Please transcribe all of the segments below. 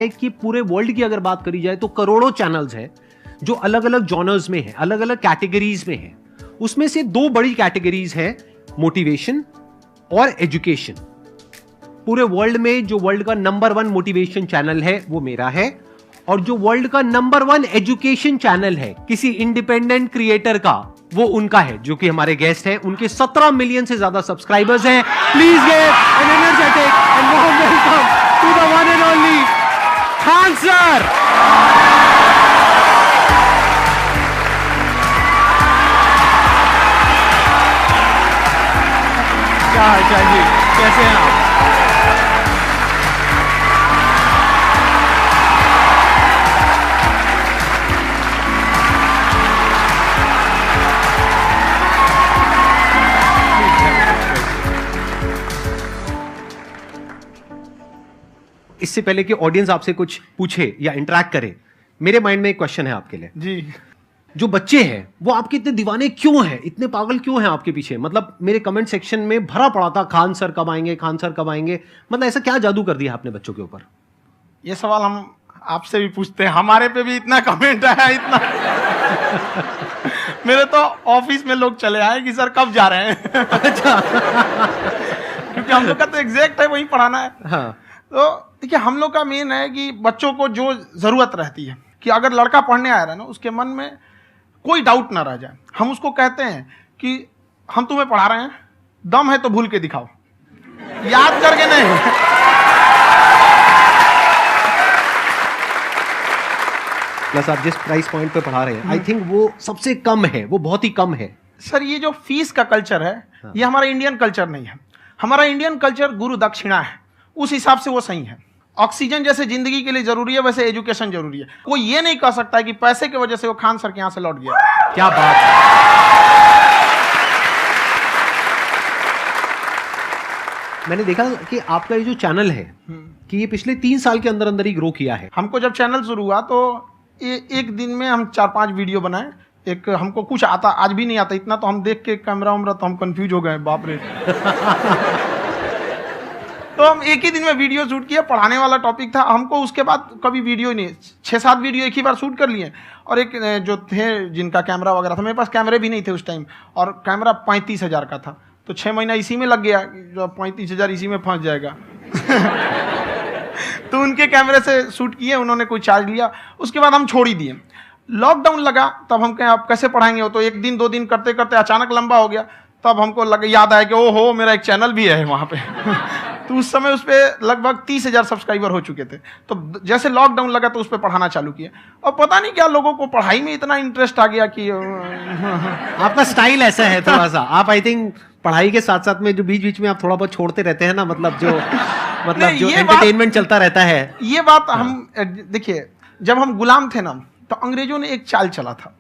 कि पूरे वर्ल्ड की अगर बात करी जाए तो करोड़ों चैनल्स हैं जो अलग अलग जॉनर्स में हैं, अलग अलग कैटेगरीज में हैं। उसमें से दो बड़ी कैटेगरीज हैं, मोटिवेशन और एजुकेशन। पूरे वर्ल्ड में जो वर्ल्ड का नंबर 1 मोटिवेशन चैनल है वो मेरा है, और जो वर्ल्ड का नंबर 1 एजुकेशन चैनल है किसी इंडिपेंडेंट क्रिएटर का, वो उनका है, जो कि हमारे गेस्ट हैं। उनके 17 मिलियन से ज्यादा सब्सक्राइबर्स हैं। Please give an energetic and warm welcome to the one and only Khan sir. क्या हाल चाल जी, कैसे हैं आप? इससे पहले कि ऑडियंस आपसे कुछ पूछे या इंटरेक्ट करे, मेरे माइंड में एक क्वेश्चन है आपके लिए जी। जो बच्चे हैं वो आपके इतने दीवाने क्यों हैं, इतने पागल क्यों हैं आपके पीछे? मतलब मेरे कमेंट सेक्शन में भरा पड़ा था, खान सर कब आएंगे, खान सर कब आएंगे। मतलब ऐसा क्या जादू कर दिया आपने बच्चों के ऊपर? ये सवाल हम आपसे भी पूछते हैं, हमारे पे भी इतना कमेंट आया, इतना मेरे तो ऑफिस में लोग चले आए कि सर कब जा रहे हैं। अच्छा। क्योंकि हम लोग का तो एग्जैक्ट है, वही पढ़ाना है। हाँ। तो देखिए, हम लोग का मेन है कि बच्चों को जो जरूरत रहती है कि अगर लड़का पढ़ने आया रहा ना, उसके मन में कोई डाउट ना रह जाए। हम उसको कहते हैं कि हम तुम्हें पढ़ा रहे हैं, दम है तो भूल के दिखाओ, याद करके नहीं। प्लस आप जिस प्राइस पॉइंट पे पढ़ा रहे हैं, आई थिंक वो सबसे कम है, वो बहुत ही कम है। सर, ये जो फीस का कल्चर है, ये हमारा इंडियन कल्चर नहीं है। हमारा इंडियन कल्चर गुरु दक्षिणा है, उस हिसाब से वो सही है। ऑक्सीजन जैसे जिंदगी के लिए जरूरी है, वैसे एजुकेशन जरूरी है। कोई ये नहीं कह सकता है कि पैसे की वजह से वो खान सर के यहाँ से लौट गया। क्या बात है। मैंने देखा कि आपका ये जो चैनल है कि ये पिछले 3 साल के अंदर अंदर ही ग्रो किया है। हमको जब चैनल शुरू हुआ तो एक दिन में हम 4-5 वीडियो बनाए। एक हमको कुछ आता, आज भी नहीं आता इतना, तो हम देख के कैमरा उमरा तो हम कंफ्यूज हो गए, बाप रे। तो हम एक ही दिन में वीडियो शूट किया, पढ़ाने वाला टॉपिक था हमको। उसके बाद कभी वीडियो नहीं, 6-7 वीडियो एक ही बार शूट कर लिए। और एक जो थे जिनका कैमरा वगैरह था, मेरे पास कैमरे भी नहीं थे उस टाइम, और कैमरा 35,000 का था। तो 6 महीना इसी में लग गया, जो 35,000 इसी में फंस जाएगा। तो उनके कैमरे से शूट किए, उन्होंने कोई चार्ज लिया, उसके बाद हम छोड़ ही दिए। लॉकडाउन लगा, तब हम कहें आप कैसे पढ़ाएंगे? हो तो 1 दिन 2 दिन करते करते अचानक लंबा हो गया। तब हमको याद आया कि ओहो, मेरा एक चैनल भी है वहाँ पे। तो उस समय उस पर लगभग 30,000 सब्सक्राइबर हो चुके थे। तो जैसे लॉकडाउन लगा तो उस पर पढ़ाना चालू किया, और पता नहीं क्या लोगों को पढ़ाई में इतना इंटरेस्ट आ गया कि आपका स्टाइल ऐसा है थोड़ा सा। आप आई थिंक पढ़ाई के साथ साथ में जो बीच बीच में आप थोड़ा बहुत छोड़ते रहते हैं ना, मतलब जो एंटरटेनमेंट चलता रहता है। ये बात हम देखिए, जब हम गुलाम थे ना, तो अंग्रेजों ने एक चाल चला था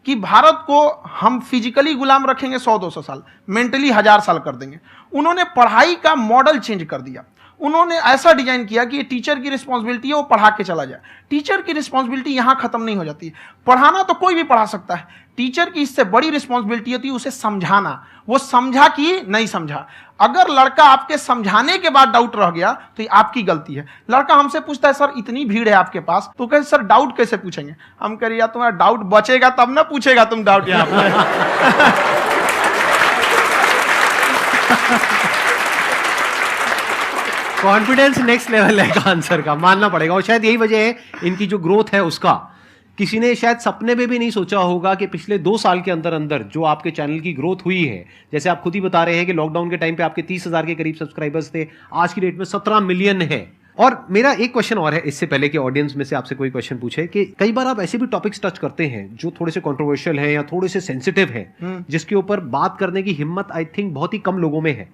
कि भारत को हम फिजिकली गुलाम रखेंगे 100-200 साल, मेंटली 1000 साल कर देंगे। उन्होंने पढ़ाई का मॉडल चेंज कर दिया। उन्होंने ऐसा डिजाइन किया कि ये टीचर की रिस्पॉन्सिबिलिटी है, वो पढ़ा के चला जाए। टीचर की रिस्पॉन्सिबिलिटी यहां खत्म नहीं हो जाती। पढ़ाना तो कोई भी पढ़ा सकता है, टीचर की इससे बड़ी रिस्पॉन्सिबिलिटी होती है उसे समझाना। वो समझा कि नहीं समझा। अगर लड़का आपके समझाने के बाद डाउट रह गया तो ये आपकी गलती है। लड़का हमसे पूछता है, सर इतनी भीड़ है आपके पास, तो कहे सर डाउट कैसे पूछेंगे? हम कह रहे यार, तुम्हारा डाउट बचेगा तब ना पूछेगा तुम डाउट यहाँ पे। कॉन्फिडेंस नेक्स्ट लेवल है खान सर का, मानना पड़ेगा। और शायद यही वजह है इनकी जो ग्रोथ है उसका। किसी ने शायद सपने में भी नहीं सोचा होगा कि पिछले 2 साल के अंदर अंदर जो आपके चैनल की ग्रोथ हुई है, जैसे आप खुद ही बता रहे हैं कि लॉकडाउन के टाइम पे आपके 30,000 के करीब सब्सक्राइबर्स थे, आज की डेट में 17 मिलियन है। और मेरा एक क्वेश्चन और है, इससे पहले कि ऑडियंस में से आपसे कोई क्वेश्चन पूछे, कि कई बार आप ऐसे भी टॉपिक्स टच करते हैं जो थोड़े से कंट्रोवर्शियल हैं या थोड़े से सेंसिटिव हैं, जिसके ऊपर बात करने की हिम्मत आई थिंक बहुत ही कम लोगों में है।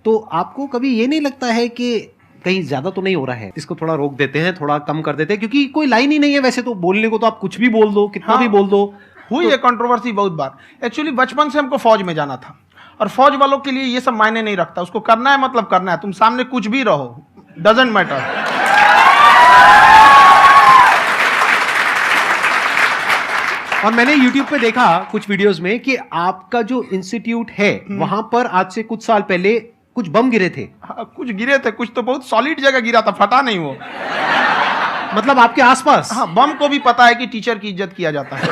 तो आपको कभी ये नहीं लगता है कि कहीं ज्यादा तो नहीं हो रहा है, इसको थोड़ा रोक देते हैं, थोड़ा कम कर देते हैं? क्योंकि कोई लाइन ही नहीं है वैसे तो बोलने को, तो आप कुछ भी बोल दो, कितना भी बोल दो। हुई है कंट्रोवर्सी बहुत बार। एक्चुअली बचपन से हमको फौज में जाना था, और फौज वालों के लिए ये सब मायने नहीं रखता। उसको करना है मतलब करना है, तुम सामने कुछ भी रहो, डजंट मैटर। और मैंने YouTube पे देखा कुछ वीडियोस में कि आपका जो इंस्टीट्यूट है वहां पर आज से कुछ साल पहले कुछ बम गिरे थे। हाँ, कुछ गिरे थे, कुछ तो बहुत सॉलिड जगह गिरा था, फटा नहीं वो। मतलब आपके आसपास? हाँ, बम को भी पता है कि टीचर की इज्जत किया जाता है।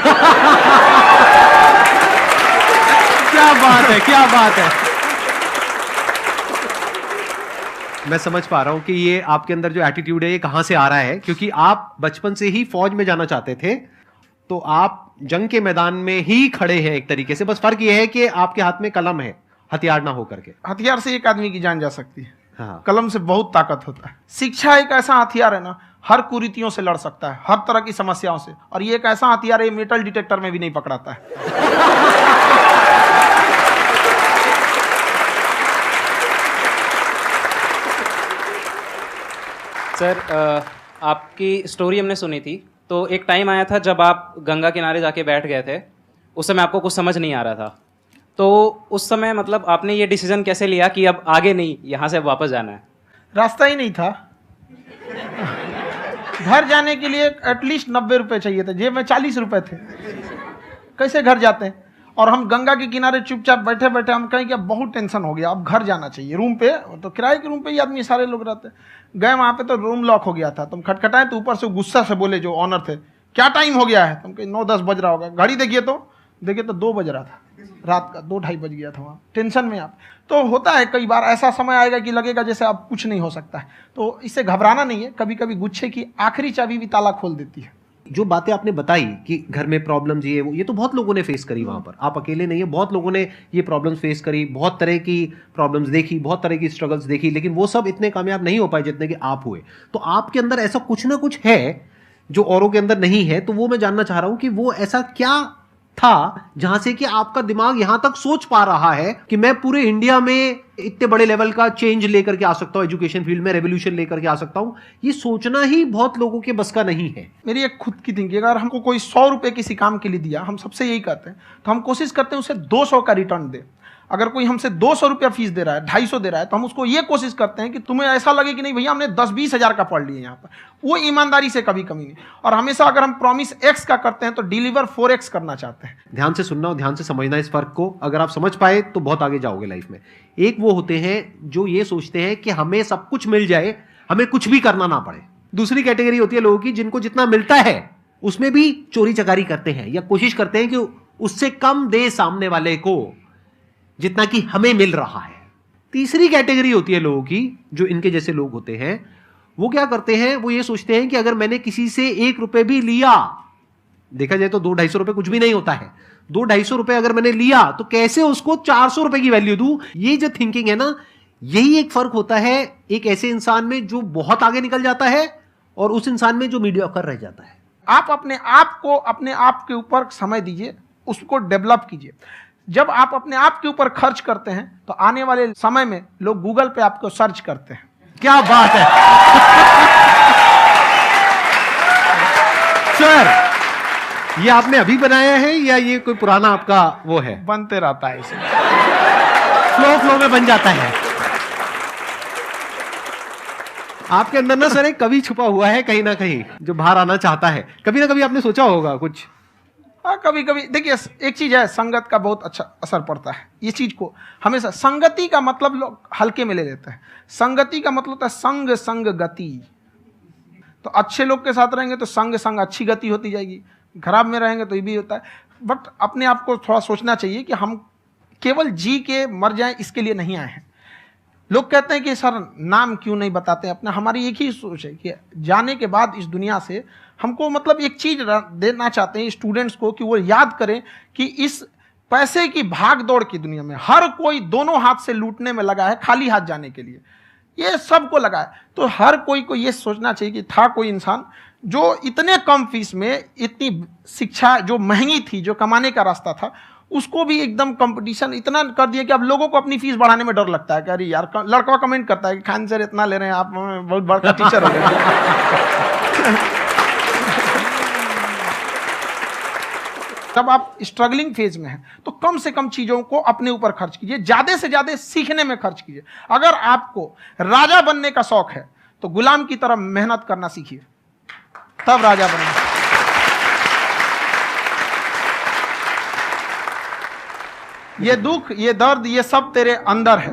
क्या बात है, क्या बात है। मैं समझ पा रहा हूं कि ये आपके अंदर जो एटीट्यूड है ये कहां से आ रहा है, क्योंकि आप बचपन से ही फौज में जाना चाहते थे, तो आप जंग के मैदान में ही खड़े हैं एक तरीके से। बस फर्क ये है कि आपके हाथ में कलम है, हथियार ना हो करके। हथियार से एक आदमी की जान जा सकती है, हाँ। कलम से बहुत ताकत होता है। शिक्षा एक ऐसा हथियार है ना, हर कुरीतियों से लड़ सकता है, हर तरह की समस्याओं से। और ये एक ऐसा हथियार है, मेटल डिटेक्टर में भी नहीं पकड़ाता है। सर, आपकी स्टोरी हमने सुनी थी, तो एक टाइम आया था जब आप गंगा किनारे जाके बैठ गए थे। उस समय आपको कुछ समझ नहीं आ रहा था, तो उस समय मतलब आपने ये डिसीजन कैसे लिया कि अब आगे नहीं, यहाँ से वापस जाना है? रास्ता ही नहीं था। घर जाने के लिए एटलीस्ट 90 रुपए चाहिए थे, जेब में 40 रुपए थे। कैसे घर जाते हैं? और हम गंगा के किनारे चुपचाप बैठे बैठे हम कहें कि अब बहुत टेंशन हो गया, अब घर जाना चाहिए। रूम पे, तो किराए के रूम पे ही आदमी सारे लोग रहते। गए वहाँ पे तो रूम लॉक हो गया था। तुम खटखटाए तो ऊपर से गुस्सा से बोले जो ऑनर थे, क्या टाइम हो गया है? तुम कहे 9-10 बज रहा होगा। घड़ी देखिए तो 2 बज रहा था, रात का 2-2:30 बज गया था। वहाँ टेंशन में आप तो होता है, कई बार ऐसा समय आएगा कि लगेगा जैसे अब कुछ नहीं हो सकता है। तो इससे घबराना नहीं है। कभी कभी गुच्छे की आखिरी चाबी भी ताला खोल देती है। जो बातें आपने बताई कि घर में प्रॉब्लम्स ये वो, ये तो बहुत लोगों ने फेस करी वहां पर। आप अकेले नहीं है, बहुत लोगों ने ये प्रॉब्लम्स फेस करी, बहुत तरह की प्रॉब्लम्स देखी, बहुत तरह की स्ट्रगल्स देखी, लेकिन वो सब इतने कामयाब नहीं हो पाए जितने कि आप हुए। तो आपके अंदर ऐसा कुछ ना कुछ है जो औरों के अंदर नहीं है। तो वो मैं जानना चाह रहा हूं कि वो ऐसा क्या था जहां से कि आपका दिमाग यहां तक सोच पा रहा है कि मैं पूरे इंडिया में इतने बड़े लेवल का चेंज लेकर के आ सकता हूं, एजुकेशन फील्ड में रेवोल्यूशन लेकर के आ सकता हूं। ये सोचना ही बहुत लोगों के बस का नहीं है। मेरी एक खुद की थिंकिंग, अगर हमको कोई 100 रुपए किसी काम के लिए दिया, हम सबसे यही कहते हैं, तो हम कोशिश करते हैं उसे 200 का रिटर्न दे। अगर कोई हमसे 200 रुपया फीस दे रहा है, 250 दे रहा है, तो हम उसको ये कोशिश करते हैं कि तुम्हें ऐसा लगे कि नहीं भैया हमने 10-20 हज़ार का पढ़ लिया यहाँ पर। वो ईमानदारी से कभी कमी नहीं। और हमेशा अगर हम प्रॉमिस एक्स का करते हैं तो डिलीवर 4x करना चाहते हैं। ध्यान से सुनना और ध्यान से समझना इस फर्क को। अगर आप समझ पाए तो बहुत आगे जाओगे लाइफ में। एक वो होते हैं जो ये सोचते हैं कि हमें सब कुछ मिल जाए, हमें कुछ भी करना ना पड़े। दूसरी कैटेगरी होती है लोगों की जिनको जितना मिलता है उसमें भी चोरी चकारी करते हैं या कोशिश करते हैं कि उससे कम दे सामने वाले को जितना कि हमें मिल रहा है। तीसरी कैटेगरी होती है लोगों की, जो इनके जैसे लोग होते हैं, वो क्या करते हैं, वो ये सोचते हैं कि अगर मैंने किसी से 1 रुपए भी लिया, देखा जाए तो 200-250 रुपए कुछ भी नहीं होता है, 200-250 रुपए अगर मैंने लिया तो कैसे उसको 400 रुपए की वैल्यू दूं। ये जो थिंकिंग है ना, यही एक फर्क होता है एक ऐसे इंसान में जो बहुत आगे निकल जाता है और उस इंसान में जो मीडियोकर रह जाता है। आप अपने आप को अपने आप के ऊपर समय दीजिए, उसको डेवलप कीजिए। जब आप अपने आप के ऊपर खर्च करते हैं तो आने वाले समय में लोग गूगल पे आपको सर्च करते हैं। क्या बात है सर, ये आपने अभी बनाया है या ये कोई पुराना आपका वो है? बनते रहता है, इसे फ्लो में बन जाता है। आपके अंदर ना सर एक कवि छुपा हुआ है कहीं ना कहीं जो बाहर आना चाहता है। कभी ना कभी आपने सोचा होगा कुछ? हाँ, कभी कभी देखिए, एक चीज है, संगत का बहुत अच्छा असर पड़ता है। ये चीज को हमेशा, संगति का मतलब लोग हल्के में ले लेते हैं। संगति का मतलब होता है संग संग गति। तो अच्छे लोग के साथ रहेंगे तो संग संग अच्छी गति होती जाएगी, खराब में रहेंगे तो ये भी होता है। बट अपने आप को थोड़ा सोचना चाहिए कि हम केवल जी के मर जाएं इसके लिए नहीं आए हैं। लोग कहते हैं कि सर नाम क्यों नहीं बताते अपना। हमारी एक ही सोच है कि जाने के बाद इस दुनिया से हमको मतलब एक चीज देना चाहते हैं स्टूडेंट्स को, कि वो याद करें कि इस पैसे की भाग दौड़ की दुनिया में हर कोई दोनों हाथ से लूटने में लगा है, खाली हाथ जाने के लिए ये सबको लगा है। तो हर कोई को ये सोचना चाहिए कि था कोई इंसान जो इतने कम फीस में इतनी शिक्षा जो महंगी थी, जो कमाने का रास्ता था, उसको भी एकदम कंपटीशन इतना कर दिया कि अब लोगों को अपनी फीस बढ़ाने में डर लगता है कि अरे यार, लड़का कमेंट करता है कि खान सर इतना ले रहे हैं, आप बहुत बड़ा टीचर हो गए। जब आप स्ट्रगलिंग फेज में हैं तो कम से कम चीजों को अपने ऊपर खर्च कीजिए, ज्यादा से ज्यादा सीखने में खर्च कीजिए। अगर आपको राजा बनने का शौक है तो गुलाम की तरह मेहनत करना सीखिए, तब राजा बनना। ये दुख, ये दर्द, ये सब तेरे अंदर है,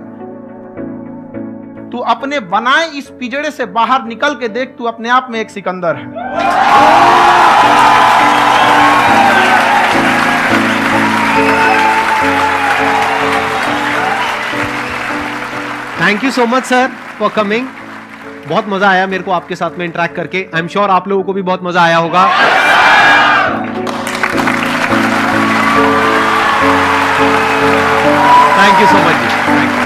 तू अपने बनाए इस पिजड़े से बाहर निकल के देख, तू अपने आप में एक सिकंदर है। Thank you so much sir for coming. बहुत मजा आया मेरे को आपके साथ में इंटरेक्ट करके। आई एम श्योर आप लोगों को भी बहुत मजा आया होगा। थैंक यू सो मच जी, थैंक यू।